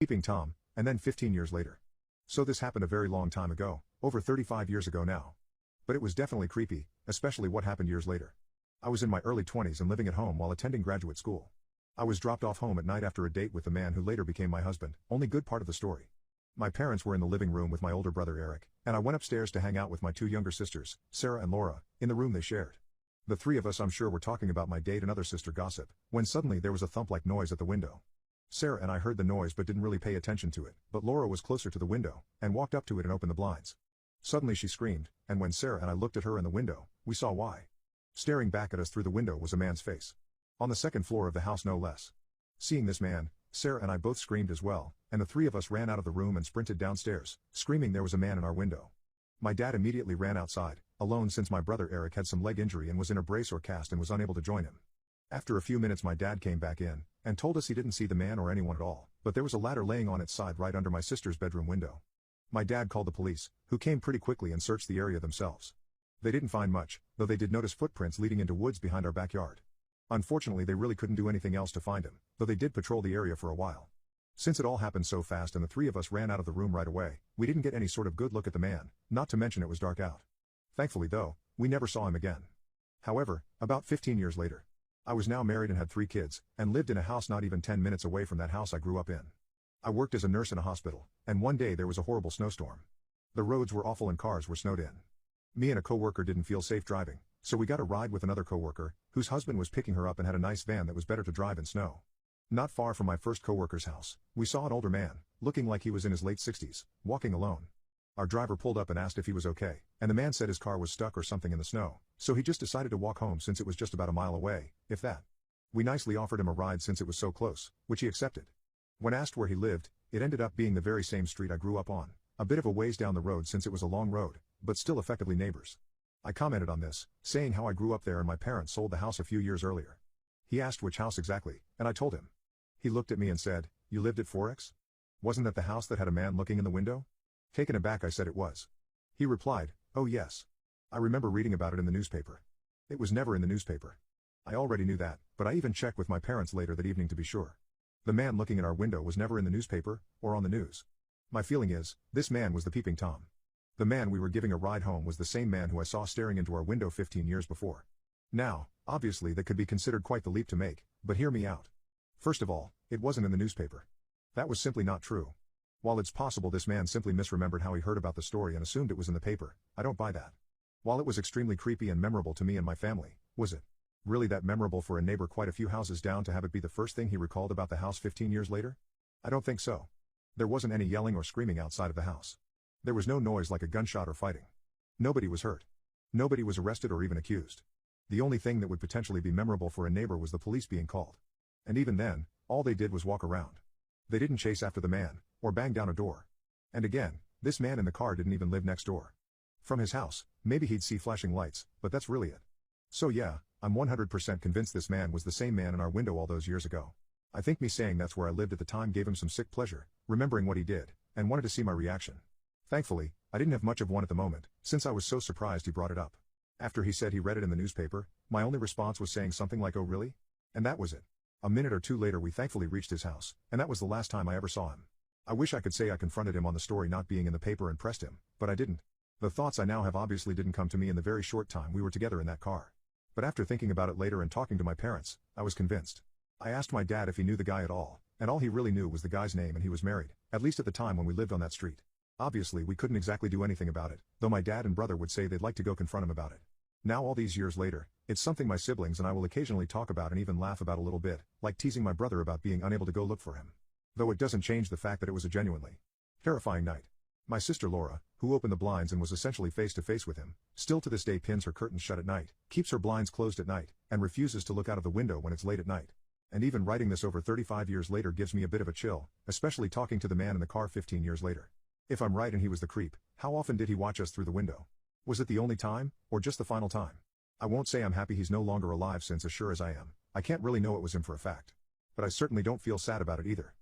Peeping Tom, and then 15 years later. So this happened a very long time ago, over 35 years ago now. But it was definitely creepy, especially what happened years later. I was in my early 20s and living at home while attending graduate school. I was dropped off home at night after a date with the man who later became my husband, only good part of the story. My parents were in the living room with my older brother Eric, and I went upstairs to hang out with my two younger sisters, Sarah and Laura, in the room they shared. The three of us I'm sure were talking about my date and other sister gossip, when suddenly there was a thump-like noise at the window. Sarah and I heard the noise but didn't really pay attention to it, but Laura was closer to the window, and walked up to it and opened the blinds. Suddenly she screamed, and when Sarah and I looked at her in the window, we saw why. Staring back at us through the window was a man's face. On the second floor of the house no less. Seeing this man, Sarah and I both screamed as well, and the three of us ran out of the room and sprinted downstairs, screaming there was a man in our window. My dad immediately ran outside, alone since my brother Eric had some leg injury and was in a brace or cast and was unable to join him. After a few minutes my dad came back in, and told us he didn't see the man or anyone at all, but there was a ladder laying on its side right under my sister's bedroom window. My dad called the police, who came pretty quickly and searched the area themselves. They didn't find much, though they did notice footprints leading into woods behind our backyard. Unfortunately they really couldn't do anything else to find him, though they did patrol the area for a while. Since it all happened so fast and the three of us ran out of the room right away, we didn't get any sort of good look at the man, not to mention it was dark out. Thankfully though, we never saw him again. However, about 15 years later, I was now married and had 3 kids, and lived in a house not even 10 minutes away from that house I grew up in. I worked as a nurse in a hospital, and one day there was a horrible snowstorm. The roads were awful and cars were snowed in. Me and a coworker didn't feel safe driving, so we got a ride with another coworker, whose husband was picking her up and had a nice van that was better to drive in snow. Not far from my first coworker's house, we saw an older man, looking like he was in his late 60s, walking alone. Our driver pulled up and asked if he was okay, and the man said his car was stuck or something in the snow, so he just decided to walk home since it was just about a mile away, if that. We nicely offered him a ride since it was so close, which he accepted. When asked where he lived, it ended up being the very same street I grew up on, a bit of a ways down the road since it was a long road, but still effectively neighbors. I commented on this, saying how I grew up there and my parents sold the house a few years earlier. He asked which house exactly, and I told him. He looked at me and said, "You lived at 4X? Wasn't that the house that had a man looking in the window?" Taken aback I said it was. He replied, "Oh yes. I remember reading about it in the newspaper." It was never in the newspaper. I already knew that, but I even checked with my parents later that evening to be sure. The man looking in our window was never in the newspaper, or on the news. My feeling is, this man was the Peeping Tom. The man we were giving a ride home was the same man who I saw staring into our window 15 years before. Now, obviously that could be considered quite the leap to make, but hear me out. First of all, it wasn't in the newspaper. That was simply not true. While it's possible this man simply misremembered how he heard about the story and assumed it was in the paper, I don't buy that. While it was extremely creepy and memorable to me and my family, was it really that memorable for a neighbor quite a few houses down to have it be the first thing he recalled about the house 15 years later? I don't think so. There wasn't any yelling or screaming outside of the house. There was no noise like a gunshot or fighting. Nobody was hurt. Nobody was arrested or even accused. The only thing that would potentially be memorable for a neighbor was the police being called. And even then, all they did was walk around. They didn't chase after the man, or bang down a door. And again, this man in the car didn't even live next door. From his house, maybe he'd see flashing lights, but that's really it. So yeah, I'm 100% convinced this man was the same man in our window all those years ago. I think me saying that's where I lived at the time gave him some sick pleasure, remembering what he did, and wanted to see my reaction. Thankfully, I didn't have much of one at the moment, since I was so surprised he brought it up. After he said he read it in the newspaper, my only response was saying something like, "Oh really?" And that was it. A minute or two later we thankfully reached his house, and that was the last time I ever saw him. I wish I could say I confronted him on the story not being in the paper and pressed him, but I didn't. The thoughts I now have obviously didn't come to me in the very short time we were together in that car. But after thinking about it later and talking to my parents, I was convinced. I asked my dad if he knew the guy at all, and all he really knew was the guy's name and he was married, at least at the time when we lived on that street. Obviously we couldn't exactly do anything about it, though my dad and brother would say they'd like to go confront him about it. Now all these years later, it's something my siblings and I will occasionally talk about and even laugh about a little bit, like teasing my brother about being unable to go look for him. Though it doesn't change the fact that it was a genuinely terrifying night. My sister Laura, who opened the blinds and was essentially face to face with him, still to this day pins her curtains shut at night, keeps her blinds closed at night, and refuses to look out of the window when it's late at night. And even writing this over 35 years later gives me a bit of a chill, especially talking to the man in the car 15 years later. If I'm right and he was the creep, how often did he watch us through the window? Was it the only time, or just the final time? I won't say I'm happy he's no longer alive since as sure as I am, I can't really know it was him for a fact. But I certainly don't feel sad about it either.